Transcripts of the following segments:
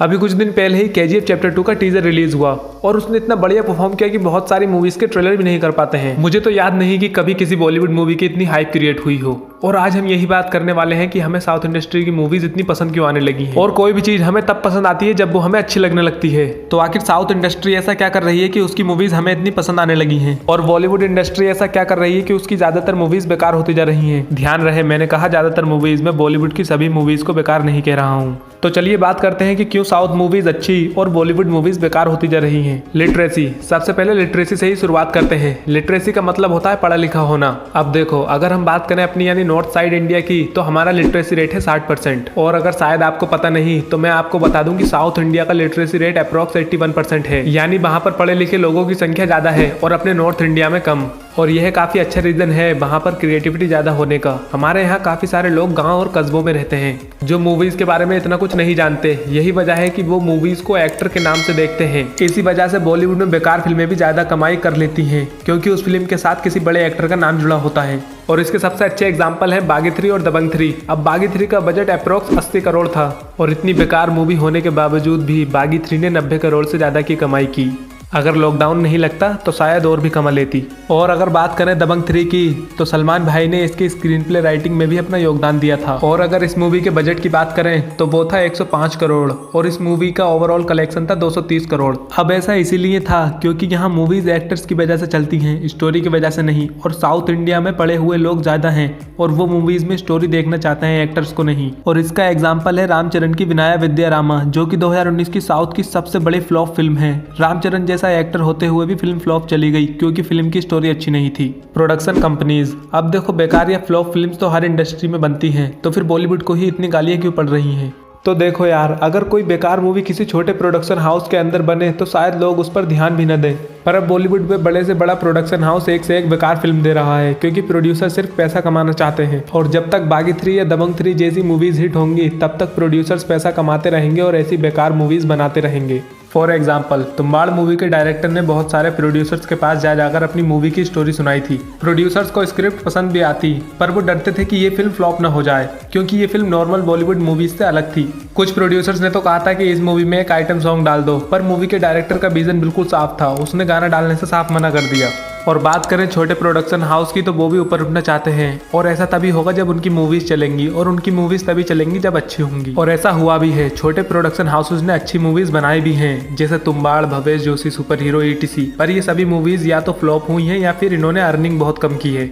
अभी कुछ दिन पहले ही KGF चैप्टर 2 का टीजर रिलीज हुआ और उसने इतना बढ़िया परफॉर्म किया कि बहुत सारी मूवीज के ट्रेलर भी नहीं कर पाते हैं। मुझे तो याद नहीं कि कभी किसी बॉलीवुड मूवी की इतनी हाइप क्रिएट हुई हो। और आज हम यही बात करने वाले हैं कि हमें साउथ इंडस्ट्री की मूवीज इतनी पसंद क्यों आने लगी हैं। और कोई भी चीज हमें तब पसंद आती है जब वो हमें अच्छी लगने लगती है। तो आखिर साउथ इंडस्ट्री ऐसा क्या कर रही है कि उसकी मूवीज हमें इतनी पसंद आने लगी हैं, और बॉलीवुड इंडस्ट्री ऐसा क्या कर रही है कि उसकी ज्यादातर मूवीज बेकार होती जा रही हैं। ध्यान रहे, मैंने कहा ज्यादातर मूवीज, में बॉलीवुड की सभी मूवीज को बेकार नहीं कह रहा हूँ। तो चलिए बात करते हैं कि क्यों साउथ मूवीज अच्छी और बॉलीवुड मूवीज बेकार होती जा रही हैं। लिटरेसी, सबसे पहले लिटरेसी से ही शुरुआत करते हैं। लिटरेसी का मतलब होता है पढ़ा लिखा होना। अब देखो, अगर हम बात करें अपनी यानी नॉर्थ साइड इंडिया की, तो हमारा लिटरेसी रेट है 60%। और अगर शायद आपको पता नहीं तो मैं आपको बता दूं कि साउथ इंडिया का लिटरेसी रेट अप्रॉक्स 81% है। यानी वहां पर पढ़े लिखे लोगों की संख्या ज्यादा है और अपने नॉर्थ इंडिया में कम। और यह काफी अच्छा रीजन है वहां पर क्रिएटिविटी ज्यादा होने का। हमारे यहाँ काफी सारे लोग गांव और कस्बों में रहते हैं जो मूवीज के बारे में इतना कुछ नहीं जानते। यही वजह है कि वो मूवीज को एक्टर के नाम से देखते हैं। इसी वजह से बॉलीवुड में बेकार फिल्में भी ज्यादा कमाई कर लेती हैं, क्योंकि उस फिल्म के साथ किसी बड़े एक्टर का नाम जुड़ा होता है। और इसके सबसे अच्छे एग्जाम्पल है बागी 3 और दबंग 3। अब बागी 3 का बजट अप्रोक्स 80 करोड़ था, और इतनी बेकार मूवी होने के बावजूद भी बागी 3 ने 90 करोड़ से ज्यादा की कमाई की। अगर लॉकडाउन नहीं लगता तो शायद और भी कमा लेती। और अगर बात करें दबंग 3 की, तो सलमान भाई ने इसकी स्क्रीन प्ले राइटिंग में भी अपना योगदान दिया था। और अगर इस मूवी के बजट की बात करें तो वो था 105 करोड़, और इस मूवी का ओवरऑल कलेक्शन था 230 करोड़। अब ऐसा इसीलिए था क्योंकि यहाँ मूवीज एक्टर्स की वजह से चलती हैं, स्टोरी की वजह से नहीं। और साउथ इंडिया में पढ़े हुए लोग ज्यादा हैं और वो मूवीज में स्टोरी देखना चाहते हैं, एक्टर्स को नहीं। और इसका एग्जाम्पल है रामचरण की विनाया विद्यारामा, जो कि 2019 की साउथ की सबसे बड़ी फ्लॉप फिल्म है। रामचरण जैसा एक्टर होते हुए भी फिल्म फ्लॉप चली गई क्योंकि फिल्म की स्टोरी अच्छी नहीं थी। प्रोडक्शन कंपनीज, अब देखो बेकार या फ्लॉप फिल्म्स तो हर इंडस्ट्री में बनती हैं, तो फिर बॉलीवुड को ही इतनी गालियां क्यों पड़ रही हैं। तो देखो यार, अगर कोई बेकार मूवी किसी छोटे प्रोडक्शन हाउस के अंदर बने तो शायद लोग उस पर ध्यान भी न दें। पर अब बॉलीवुड में बड़े से बड़ा प्रोडक्शन हाउस एक से एक बेकार फिल्म दे रहा है, क्योंकि प्रोड्यूसर सिर्फ पैसा कमाना चाहते हैं। और जब तक बागी 3 या दबंग 3 जैसी मूवीज हिट होंगी, तब तक प्रोड्यूसर्स पैसा कमाते रहेंगे और ऐसी बेकार मूवीज बनाते रहेंगे। फॉर एग्जाम्पल, तुम्बाड़ मूवी के डायरेक्टर ने बहुत सारे प्रोड्यूसर्स के पास जाकर अपनी मूवी की स्टोरी सुनाई थी। प्रोड्यूसर्स को स्क्रिप्ट पसंद भी आती, पर वो डरते थे कि ये फिल्म फ्लॉप ना हो जाए, क्योंकि ये फिल्म नॉर्मल बॉलीवुड मूवीज से अलग थी। कुछ प्रोड्यूसर्स ने तो कहा था कि इस मूवी में एक आइटम सॉन्ग डाल दो, पर मूवी के डायरेक्टर का विजन बिल्कुल साफ था, उसने गाना डालने से साफ मना कर दिया। और बात करें छोटे प्रोडक्शन हाउस की, तो वो भी ऊपर उठना चाहते हैं, और ऐसा तभी होगा जब उनकी मूवीज चलेंगी, और उनकी मूवीज तभी चलेंगी जब अच्छी होंगी। और ऐसा हुआ भी है, छोटे प्रोडक्शन हाउसेज ने अच्छी मूवीज बनाई भी हैं, जैसे Tumbbad, Bhavesh Joshi super hero ETC। पर ये सभी मूवीज या तो फ्लॉप हुई हैं या फिर इन्होंने अर्निंग बहुत कम की है।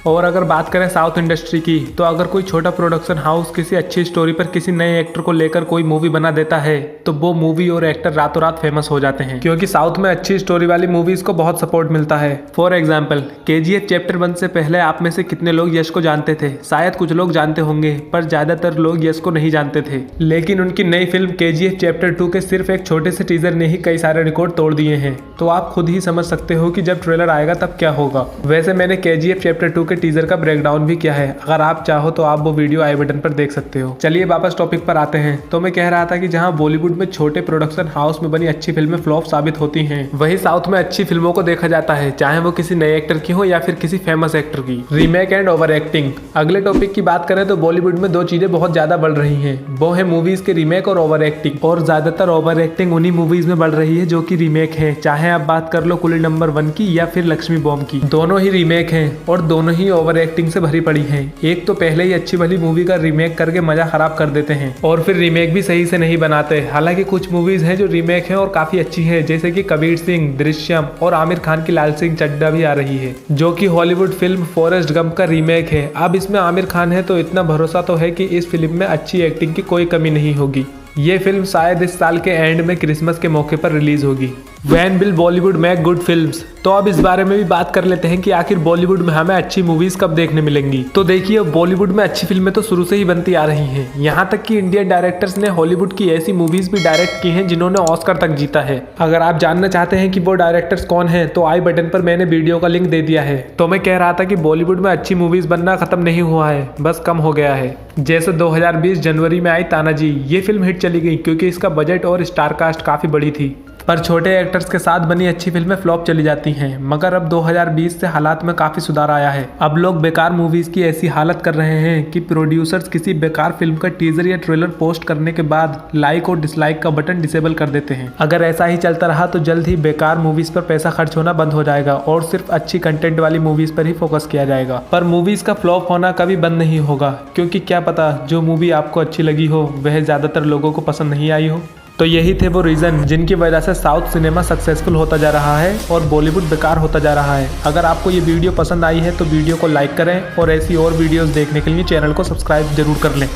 और अगर बात करें साउथ इंडस्ट्री की, तो अगर कोई छोटा प्रोडक्शन हाउस किसी अच्छी स्टोरी पर किसी नए एक्टर को लेकर कोई मूवी बना देता है, तो वो मूवी और एक्टर रातों रात फेमस हो जाते हैं, क्योंकि साउथ में अच्छी स्टोरी वाली मूवीज को बहुत सपोर्ट मिलता है। फॉर एग्जाम्पल, KGF चैप्टर 1 से पहले आप में से कितने लोग यश को जानते थे? शायद कुछ लोग जानते होंगे, पर ज्यादातर लोग यश को नहीं जानते थे। लेकिन उनकी नई फिल्म KGF चैप्टर 2 के सिर्फ एक छोटे से टीजर ने ही कई सारे रिकॉर्ड तोड़ दिए हैं। तो आप खुद ही समझ सकते हो कि जब ट्रेलर आएगा तब क्या होगा। वैसे मैंने KGF चैप्टर 2 के टीजर का ब्रेकडाउन भी किया है, अगर आप चाहो तो आप वो वीडियो आई बटन पर देख सकते हो। चलिए वापस टॉपिक पर आते हैं। तो मैं कह रहा था कि जहां बॉलीवुड में छोटे प्रोडक्शन हाउस में बनी अच्छी फिल्में फ्लॉप साबित होती हैं, वही साउथ में अच्छी फिल्मों को देखा जाता है, चाहे वो किसी नए एक्टर की हो या फिर किसी फेमस एक्टर की। Remake and over acting. अगले टॉपिक की बात करें तो बॉलीवुड में दो चीजें बहुत ज्यादा बढ़ रही हैं, वो है मूवीज के रीमेक और ओवर एक्टिंग। और ज्यादातर ओवर एक्टिंग उन्हीं मूवीज में बढ़ रही है जो कि रीमेक है, चाहे आप बात कर लो कुली नंबर 1 की या फिर लक्ष्मी बॉम्ब की। दोनों ही रीमेक हैं और दोनों ही ओवर एक्टिंग से भरी पड़ी हैं। एक तो पहले ही अच्छी भली मूवी का रीमेक करके मजा खराब कर देते हैं, और फिर रीमेक भी सही से नहीं बनाते। हालांकि कुछ मूवीज हैं जो रीमेक हैं और काफी अच्छी है, जैसे कि कबीर सिंह, दृश्यम, और आमिर खान की लाल सिंह चड्ढा भी आ रही है, जो कि हॉलीवुड फिल्म फॉरेस्ट गंप का रीमेक है। अब इसमें आमिर खान है तो इतना भरोसा तो है कि इस फिल्म में अच्छी एक्टिंग की कोई कमी नहीं होगी। ये फिल्म शायद इस साल के एंड में क्रिसमस के मौके पर रिलीज होगी। When will Bollywood make good films? तो अब इस बारे में भी बात कर लेते हैं कि आखिर बॉलीवुड में हमें अच्छी मूवीज कब देखने मिलेंगी। तो देखिए, बॉलीवुड में अच्छी फिल्में तो शुरू से ही बनती आ रही हैं। यहाँ तक कि इंडियन डायरेक्टर्स ने हॉलीवुड की ऐसी मूवीज भी डायरेक्ट की हैं जिन्होंने ऑस्कर तक जीता है। अगर आप जानना चाहते हैं कि वो डायरेक्टर्स कौन हैं, तो आई बटन पर मैंने वीडियो का लिंक दे दिया है। तो मैं कह रहा था कि बॉलीवुड में अच्छी मूवीज बनना खत्म नहीं हुआ है, बस कम हो गया है। जैसे 2020 जनवरी में आई तानाजी, ये फिल्म हिट चली गई क्योंकि इसका बजट और स्टार कास्ट काफी बड़ी थी। पर छोटे एक्टर्स के साथ बनी अच्छी फिल्में फ्लॉप चली जाती हैं। मगर अब 2020 से हालात में काफी सुधार आया है। अब लोग बेकार मूवीज की ऐसी हालत कर रहे हैं कि प्रोड्यूसर्स किसी बेकार फिल्म का टीजर या ट्रेलर पोस्ट करने के बाद लाइक और डिसलाइक का बटन डिसेबल कर देते हैं। अगर ऐसा ही चलता रहा तो जल्द ही बेकार मूवीज पर पैसा खर्च होना बंद हो जाएगा और सिर्फ अच्छी कंटेंट वाली मूवीज पर ही फोकस किया जाएगा। पर मूवीज का फ्लॉप होना कभी बंद नहीं होगा, क्योंकि क्या पता जो मूवी आपको अच्छी लगी हो वह ज्यादातर लोगों को पसंद नहीं आई हो। तो यही थे वो रीज़न जिनकी वजह से साउथ सिनेमा सक्सेसफुल होता जा रहा है और बॉलीवुड बेकार होता जा रहा है। अगर आपको ये वीडियो पसंद आई है तो वीडियो को लाइक करें और ऐसी और वीडियोस देखने के लिए चैनल को सब्सक्राइब जरूर कर लें।